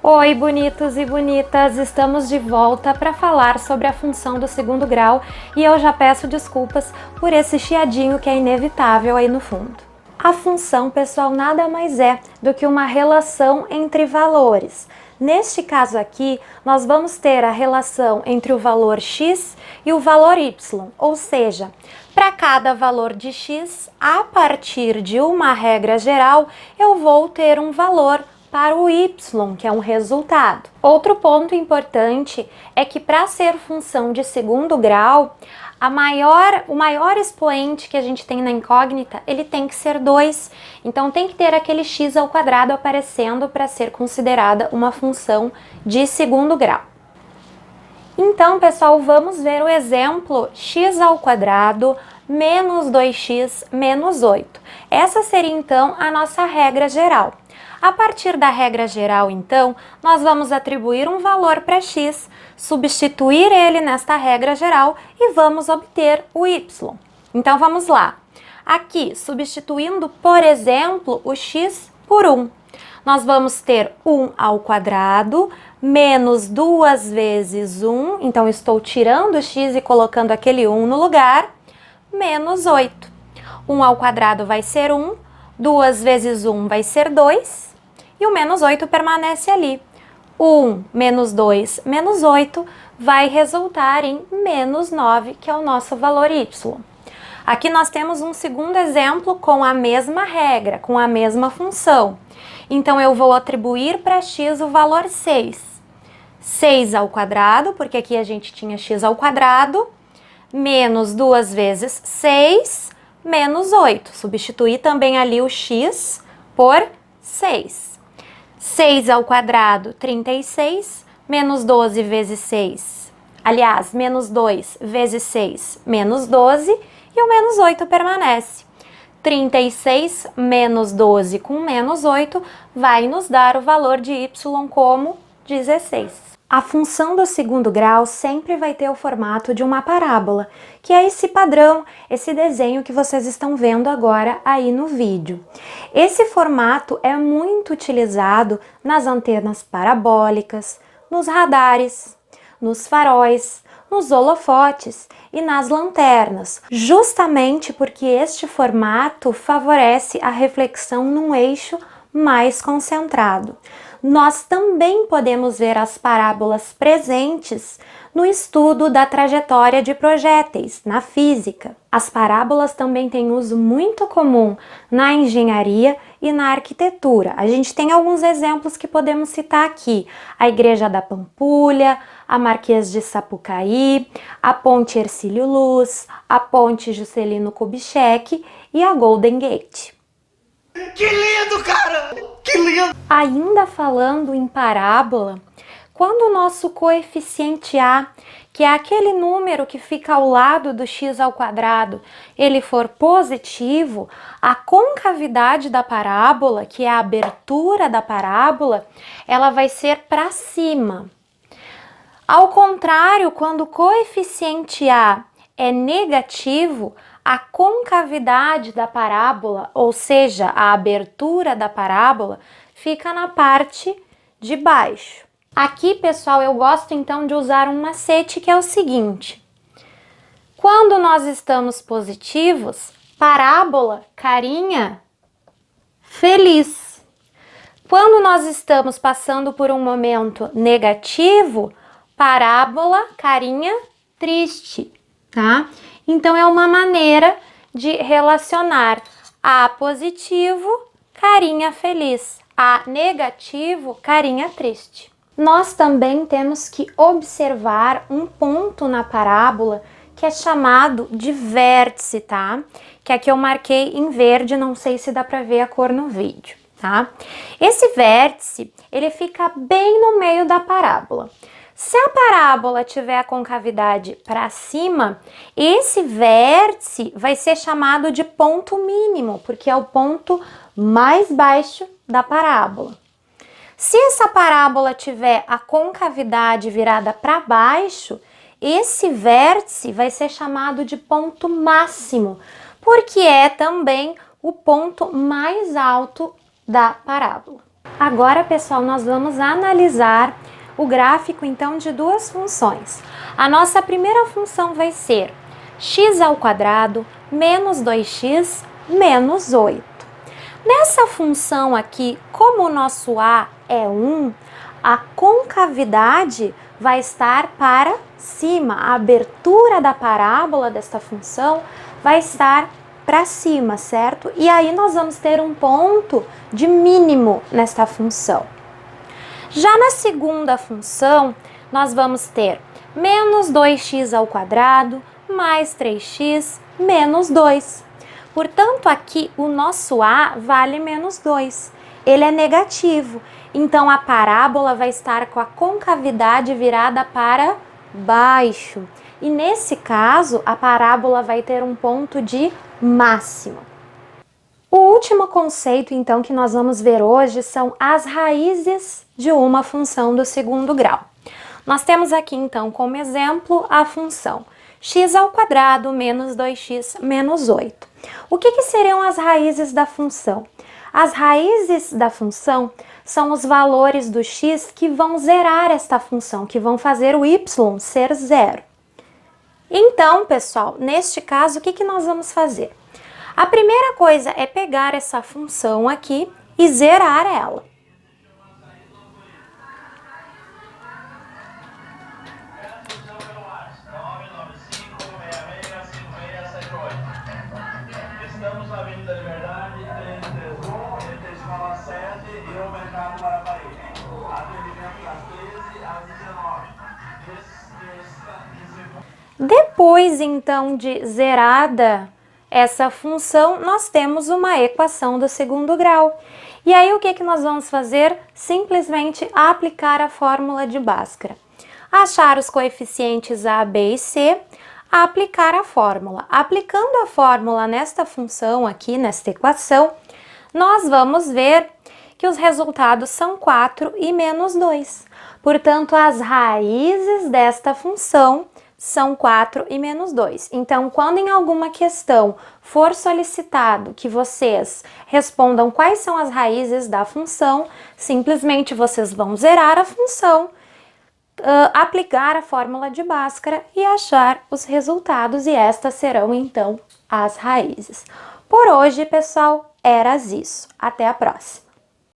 Oi, bonitos e bonitas! Estamos de volta para falar sobre a função do segundo grau e eu já peço desculpas por esse chiadinho que é inevitável aí no fundo. A função, pessoal, nada mais é do que uma relação entre valores. Neste caso aqui, nós vamos ter a relação entre o valor x e o valor y, ou seja, para cada valor de x, a partir de uma regra geral, eu vou ter um valor para o y, que é um resultado. Outro ponto importante é que para ser função de segundo grau, o maior expoente que a gente tem na incógnita, ele tem que ser 2. Então tem que ter aquele x ao quadrado aparecendo para ser considerada uma função de segundo grau. Então, pessoal, vamos ver o exemplo x ao quadrado menos 2x menos 8. Essa seria, então, a nossa regra geral. A partir da regra geral, então, nós vamos atribuir um valor para x, substituir ele nesta regra geral e vamos obter o y. Então, vamos lá. Aqui, substituindo, por exemplo, o x por 1. Nós vamos ter 1 ao quadrado menos 2 vezes 1, então estou tirando o x e colocando aquele 1 no lugar, menos 8. 1 ao quadrado vai ser 1, 2 vezes 1 vai ser 2, e o menos 8 permanece ali. 1 menos 2 menos 8 vai resultar em menos 9, que é o nosso valor y. Aqui nós temos um segundo exemplo com a mesma regra, com a mesma função. Então, eu vou atribuir para x o valor 6. 6 ao quadrado, porque aqui a gente tinha x ao quadrado, menos 2 vezes 6, menos 8. Substituir também ali o x por 6. 6 ao quadrado, 36, menos 12 vezes 6. Aliás, menos 2 vezes 6, menos 12, e o menos 8 permanece. 36 menos 12 com menos 8 vai nos dar o valor de y como 16. A função do segundo grau sempre vai ter o formato de uma parábola, que é esse padrão, esse desenho que vocês estão vendo agora aí no vídeo. Esse formato é muito utilizado nas antenas parabólicas, nos radares, nos faróis, nos holofotes e nas lanternas, justamente porque este formato favorece a reflexão num eixo mais concentrado. Nós também podemos ver as parábolas presentes no estudo da trajetória de projéteis, na física. As parábolas também têm uso muito comum na engenharia e na arquitetura. A gente tem alguns exemplos que podemos citar aqui: a Igreja da Pampulha, a Marquês de Sapucaí, a Ponte Hercílio Luz, a Ponte Juscelino Kubitschek e a Golden Gate. Que lindo, cara! Que lindo! Ainda falando em parábola, quando o nosso coeficiente A, que é aquele número que fica ao lado do x ao quadrado, ele for positivo, a concavidade da parábola, que é a abertura da parábola, ela vai ser para cima. Ao contrário, quando o coeficiente A é negativo, a concavidade da parábola, ou seja, a abertura da parábola, fica na parte de baixo. Aqui, pessoal, eu gosto então de usar um macete que é o seguinte: quando nós estamos positivos, parábola, carinha, feliz. Quando nós estamos passando por um momento negativo, parábola, carinha, triste, tá? Então, é uma maneira de relacionar A positivo, carinha feliz, A negativo, carinha triste. Nós também temos que observar um ponto na parábola que é chamado de vértice, tá? Que aqui eu marquei em verde, não sei se dá para ver a cor no vídeo, tá? Esse vértice, ele fica bem no meio da parábola. Se a parábola tiver a concavidade para cima, esse vértice vai ser chamado de ponto mínimo, porque é o ponto mais baixo da parábola. Se essa parábola tiver a concavidade virada para baixo, esse vértice vai ser chamado de ponto máximo, porque é também o ponto mais alto da parábola. Agora, pessoal, nós vamos analisar o gráfico, então, de duas funções. A nossa primeira função vai ser x² menos 2x menos 8. Nessa função aqui, como o nosso a é 1, a concavidade vai estar para cima. A abertura da parábola desta função vai estar para cima, certo? E aí nós vamos ter um ponto de mínimo nesta função. Já na segunda função, nós vamos ter menos 2x² mais 3x menos 2. Portanto, aqui o nosso a vale menos 2. Ele é negativo, então a parábola vai estar com a concavidade virada para baixo. E nesse caso, a parábola vai ter um ponto de máximo. O último conceito, então, que nós vamos ver hoje são as raízes de uma função do segundo grau. Nós temos aqui, então, como exemplo, a função x² menos 2x menos 8. O que seriam as raízes da função? As raízes da função são os valores do x que vão zerar esta função, que vão fazer o y ser zero. Então, pessoal, neste caso, o que nós vamos fazer? A primeira coisa é pegar essa função aqui e zerar ela. Estamos na Avenida Liberdade, 331, entre a Escola 7 e o Mercado Guarapari. Atendimento das 13 às 19. Depois, então, de zerada essa função, nós temos uma equação do segundo grau. E aí, o que nós vamos fazer? Simplesmente aplicar a fórmula de Bhaskara. Achar os coeficientes a, b e c, aplicar a fórmula. Aplicando a fórmula nesta função aqui, nesta equação, nós vamos ver que os resultados são 4 e menos 2. Portanto, as raízes desta função são 4 e menos 2. Então, quando em alguma questão for solicitado que vocês respondam quais são as raízes da função, simplesmente vocês vão zerar a função, aplicar a fórmula de Bhaskara e achar os resultados, e estas serão, então, as raízes. Por hoje, pessoal, era isso. Até a próxima!